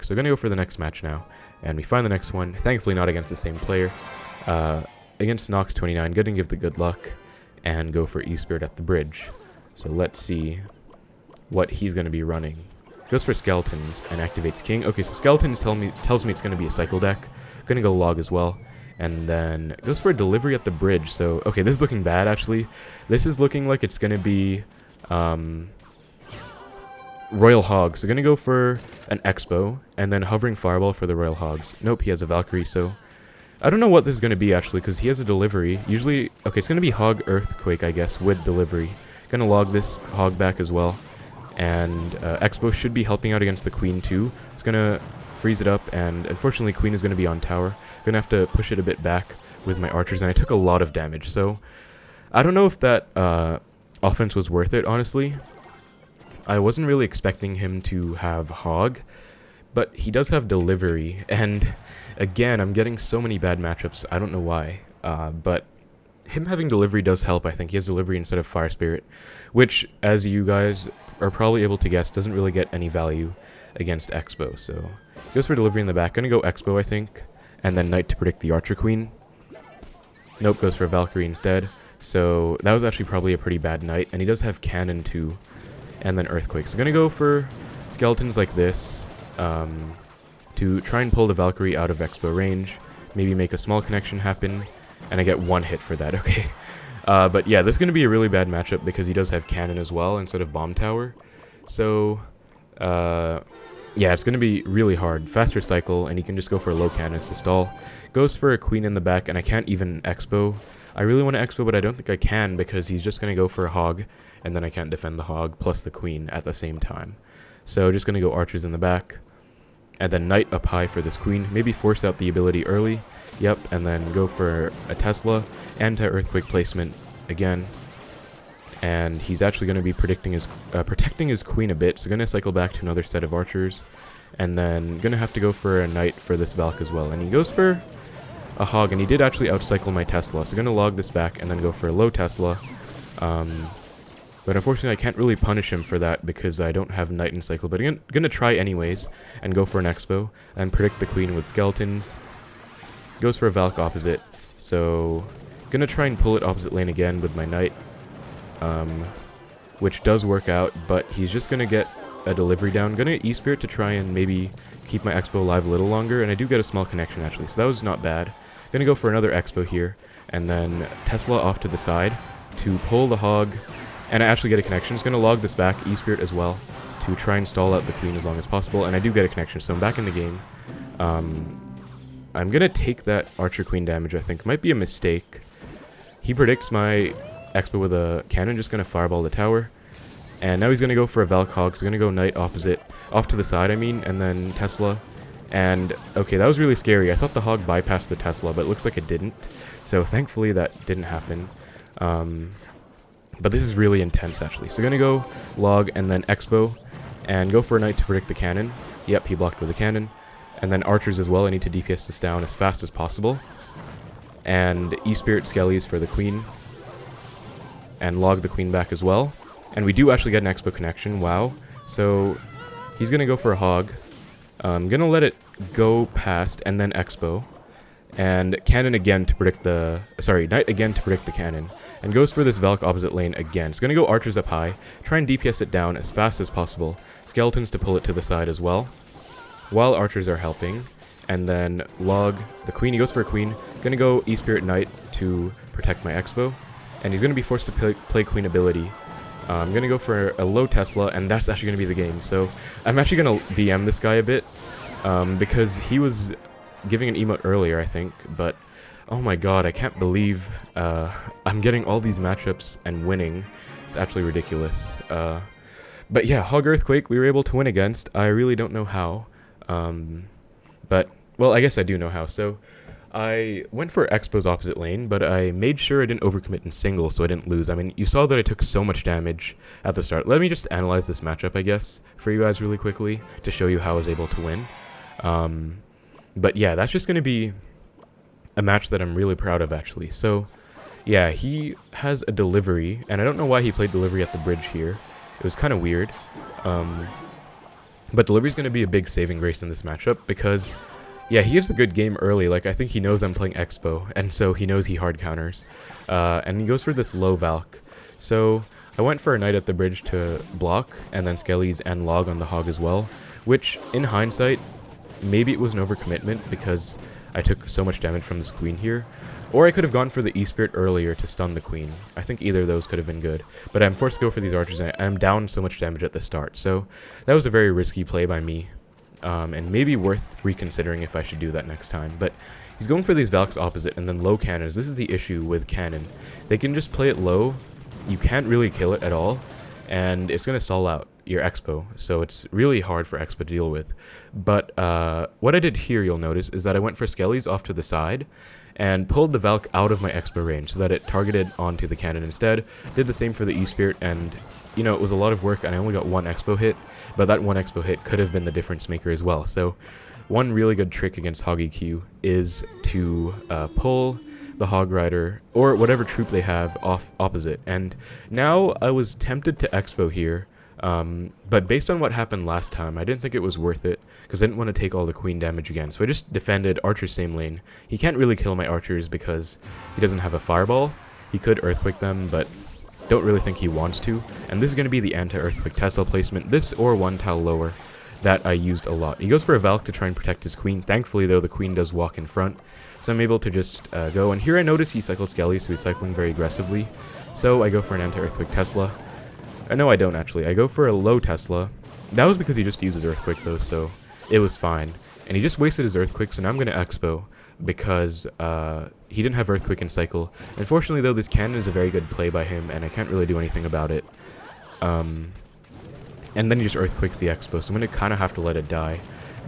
So I'm going to go for the next match now. And we find the next one. Thankfully not against the same player. Against Nox29, going to give the good luck. And go for E-Spirit at the bridge. So let's see what he's going to be running. Goes for Skeletons and activates King. Okay, so Skeletons tells me it's going to be a cycle deck. Going to go Log as well. And then goes for a Delivery at the bridge. So, okay, this is looking bad, actually. This is looking like it's going to be Royal Hog. So, going to go for an Xbow. And then Hovering Fireball for the Royal Hogs. Nope, he has a Valkyrie, so I don't know what this is going to be, actually, because he has a Delivery. Usually, okay, it's going to be Hog Earthquake, I guess, with Delivery. Going to log this Hog back as well. And Xbow should be helping out against the Queen, too. It's going to freeze it up, and unfortunately, Queen is going to be on tower. Going to have to push it a bit back with my archers, and I took a lot of damage. So, I don't know if that offense was worth it, honestly. I wasn't really expecting him to have Hog, but he does have Delivery, and again, I'm getting so many bad matchups, I don't know why, but him having Delivery does help, I think. He has Delivery instead of Fire Spirit, which, as you guys are probably able to guess, doesn't really get any value against Xbow, so goes for Delivery in the back. Gonna go Xbow, I think, and then Knight to predict the Archer Queen. Nope, goes for Valkyrie instead, so that was actually probably a pretty bad Knight, and he does have Cannon too, and then Earthquake. So gonna go for Skeletons like this, to try and pull the Valkyrie out of Xbow range, maybe make a small connection happen, and I get one hit for that, okay. But yeah, this is going to be a really bad matchup because he does have Cannon as well instead of Bomb Tower. So, yeah, it's going to be really hard. Faster cycle, and he can just go for low cannons to stall. Goes for a Queen in the back, and I can't even Xbow. I really want to Xbow, but I don't think I can because he's just going to go for a Hog, and then I can't defend the Hog plus the Queen at the same time. So just going to go Archers in the back. And then Knight up high for this Queen. Maybe force out the ability early. Yep, and then go for a Tesla. Anti-Earthquake placement again. And he's actually going to be protecting his Queen a bit. So going to cycle back to another set of Archers. And then going to have to go for a Knight for this Valk as well. And he goes for a Hog. And he did actually outcycle my Tesla. So going to log this back and then go for a low Tesla. But unfortunately, I can't really punish him for that because I don't have Knight in cycle. But I'm going to try anyways and go for an Xbow and predict the Queen with Skeletons. Goes for a Valk opposite. So, going to try and pull it opposite lane again with my Knight. Which does work out, but he's just going to get a Delivery down. Going to E-Spirit to try and maybe keep my Xbow alive a little longer. And I do get a small connection actually, so that was not bad. Going to go for another Xbow here. And then Tesla off to the side to pull the Hog. And I actually get a connection. Just going to log this back, E-Spirit as well, to try and stall out the Queen as long as possible. And I do get a connection, so I'm back in the game. I'm going to take that Archer Queen damage, I think. Might be a mistake. He predicts my Xbow with a cannon, just going to fireball the tower. And now he's going to go for a Valk Hog, so going to go Knight opposite, off to the side, I mean, and then Tesla. And, okay, that was really scary. I thought the Hog bypassed the Tesla, but it looks like it didn't. So thankfully that didn't happen. But this is really intense, actually. So going to go Log and then Xbow and go for a Knight to predict the cannon. Yep, he blocked with a cannon. And then Archers as well. I need to DPS this down as fast as possible. And E-Spirit Skellies for the Queen. And log the Queen back as well. And we do actually get an Xbow connection. Wow. So he's going to go for a Hog. I'm going to let it go past and then Xbow. And Cannon again to predict the... Sorry, Knight again to predict the cannon. And goes for this Valk opposite lane again. It's going to go Archers up high. Try and DPS it down as fast as possible. Skeletons to pull it to the side as well. While Archers are helping. And then log the Queen. He goes for a Queen. Going to go E-Spirit Knight to protect my Xbow. And he's going to be forced to play Queen ability. I'm going to go for a low Tesla. And that's actually going to be the game. So I'm actually going to VM this guy a bit. Because he was giving an emote earlier, I think. But oh my god, I can't believe I'm getting all these matchups and winning. It's actually ridiculous. But yeah, Hog Earthquake we were able to win against. I really don't know how. But, well, I guess I do know how. So I went for Xbow's opposite lane, but I made sure I didn't overcommit in single so I didn't lose. I mean, you saw that I took so much damage at the start. Let me just analyze this matchup, I guess, for you guys really quickly to show you how I was able to win. But yeah, that's just going to be a match that I'm really proud of, actually. So, yeah, he has a delivery, and I don't know why he played delivery at the bridge here. It was kind of weird. But delivery is going to be a big saving grace in this matchup because, yeah, he has the good game early. Like, I think he knows I'm playing Xbow, and so he knows he hard counters. And he goes for this low Valk. So I went for a Knight at the bridge to block, and then Skellies and Log on the Hog as well, which, in hindsight, maybe it was an overcommitment because I took so much damage from this Queen here. Or I could have gone for the E-Spirit earlier to stun the Queen. I think either of those could have been good. But I'm forced to go for these archers, and I'm down so much damage at the start. So that was a very risky play by me. And maybe worth reconsidering if I should do that next time. But he's going for these Valks opposite, and then low cannons. This is the issue with cannon. They can just play it low. You can't really kill it at all. And it's going to stall out your Expo. So it's really hard for Expo to deal with. But what I did here, you'll notice, is that I went for Skellies off to the side and pulled the Valk out of my Expo range so that it targeted onto the cannon instead. Did the same for the E-Spirit, and, you know, it was a lot of work, and I only got one Expo hit, but that one Expo hit could have been the difference maker as well. So one really good trick against Hog EQ is to pull the Hog Rider, or whatever troop they have, off opposite. And now I was tempted to Expo here, but based on what happened last time, I didn't think it was worth it, because I didn't want to take all the Queen damage again. So I just defended Archer's same lane. He can't really kill my Archers because he doesn't have a Fireball. He could Earthquake them, but don't really think he wants to. And this is going to be the anti-Earthquake Tesla placement, this or one tile lower, that I used a lot. He goes for a Valk to try and protect his Queen. Thankfully, though, the Queen does walk in front, so I'm able to just go. And here I notice he cycled Skelly, so he's cycling very aggressively. So I go for an anti-Earthquake Tesla. No, I don't actually. I go for a low Tesla. That was because he just uses Earthquake, though, so it was fine. And he just wasted his Earthquake, so now I'm going to Expo because he didn't have Earthquake in cycle. Unfortunately, though, this cannon is a very good play by him, and I can't really do anything about it. And then he just Earthquakes the Expo, so I'm going to kind of have to let it die.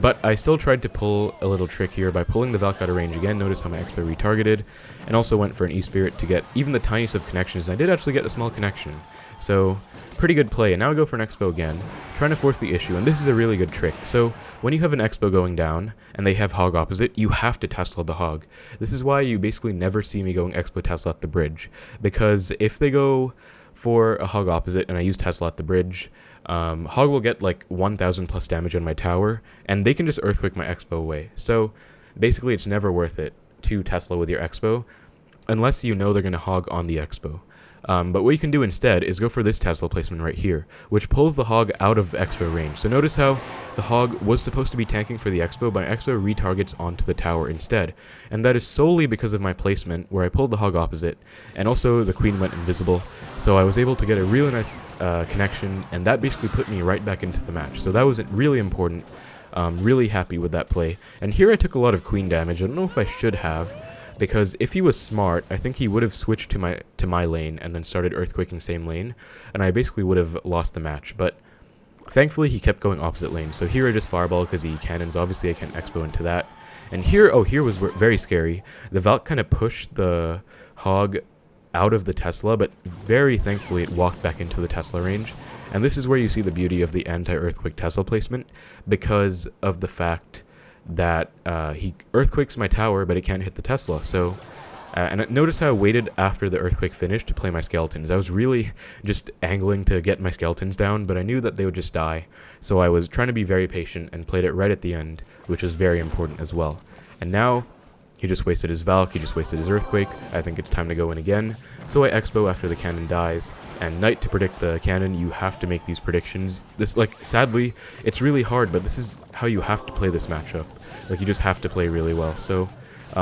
But I still tried to pull a little trick here by pulling the Valk out of range again. Notice how my Expo retargeted, and also went for an E-Spirit to get even the tiniest of connections, and I did actually get a small connection. So, pretty good play, and now I go for an Expo again, trying to force the issue, and this is a really good trick. So, when you have an Expo going down, and they have Hog opposite, you have to Tesla the Hog. This is why you basically never see me going Expo Tesla at the bridge, because if they go for a Hog opposite, and I use Tesla at the bridge, Hog will get like 1000 plus damage on my tower, and they can just Earthquake my Expo away. So, basically it's never worth it to Tesla with your Expo, unless you know they're going to Hog on the Expo. But what you can do instead is go for this Tesla placement right here, which pulls the Hog out of Expo range. So notice how the Hog was supposed to be tanking for the Expo, but my Expo retargets onto the tower instead. And that is solely because of my placement, where I pulled the Hog opposite, and also the Queen went invisible. So I was able to get a really nice connection, and that basically put me right back into the match. So that was really important. Really happy with that play. And here I took a lot of Queen damage. I don't know if I should have, because if he was smart, I think he would have switched to my lane and then started Earthquaking same lane, and I basically would have lost the match. But thankfully he kept going opposite lane. So here I just Fireball because he cannons. Obviously I can't Expo into that. And here, oh, here was very scary. The Valk kind of pushed the Hog out of the Tesla, but very thankfully it walked back into the Tesla range. And this is where you see the beauty of the anti-Earthquake Tesla placement, because of the fact that he Earthquakes my tower, but it can't hit the Tesla. So, and notice how I waited after the Earthquake finished to play my Skeletons. I was really just angling to get my Skeletons down, but I knew that they would just die. So I was trying to be very patient and played it right at the end, which was very important as well. And now, he just wasted his Valk, he just wasted his Earthquake. I think it's time to go in again. So I Expo after the cannon dies, and Knight to predict the cannon. You have to make these predictions. This, like, sadly, it's really hard, but this is how you have to play this matchup. Like, you just have to play really well. So,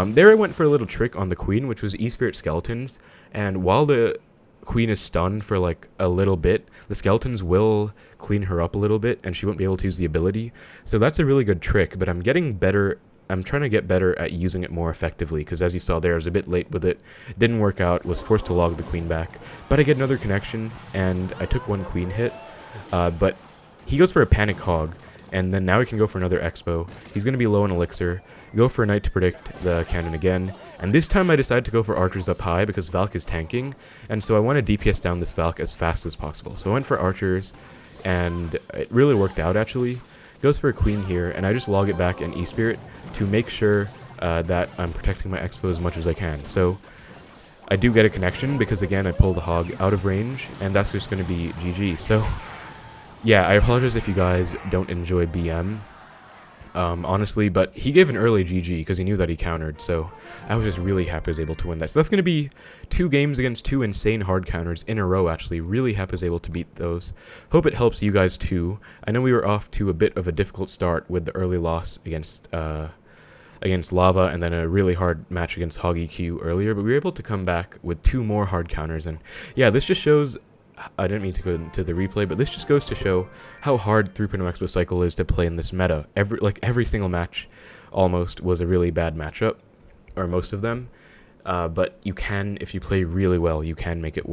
there I went for a little trick on the Queen, which was E-Spirit Skeletons, and while the Queen is stunned for, like, a little bit, the Skeletons will clean her up a little bit, and she won't be able to use the ability. So that's a really good trick, but I'm getting better. I'm trying to get better at using it more effectively, because as you saw there, I was a bit late with it. Didn't work out, was forced to log the Queen back. But I get another connection, and I took one Queen hit. But he goes for a Panic Hog, and then now he can go for another Expo. He's going to be low on Elixir. Go for a Knight to predict the cannon again. And this time I decided to go for Archers up high, because Valk is tanking. And so I want to DPS down this Valk as fast as possible. So I went for Archers, and it really worked out, actually. Goes for a Queen here, and I just log it back in E-Spirit to make sure that I'm protecting my Expo as much as I can. So I do get a connection because, again, I pull the Hog out of range, and that's just going to be GG. So yeah, I apologize if you guys don't enjoy BM. Honestly, but he gave an early GG because he knew that he countered, so I was just really happy I was able to win that. So that's going to be 2 games against 2 insane hard counters in a row, actually. Really happy I was able to beat those. Hope it helps you guys too. I know we were off to a bit of a difficult start with the early loss against Lava and then a really hard match against Hog EQ earlier, but we were able to come back with 2 more hard counters, and yeah, this just shows... I didn't mean to go into the replay, but this just goes to show how hard 3.0 Xbow Cycle is to play in this meta. Every single match almost was a really bad matchup, or most of them, but you can, if you play really well, you can make it work.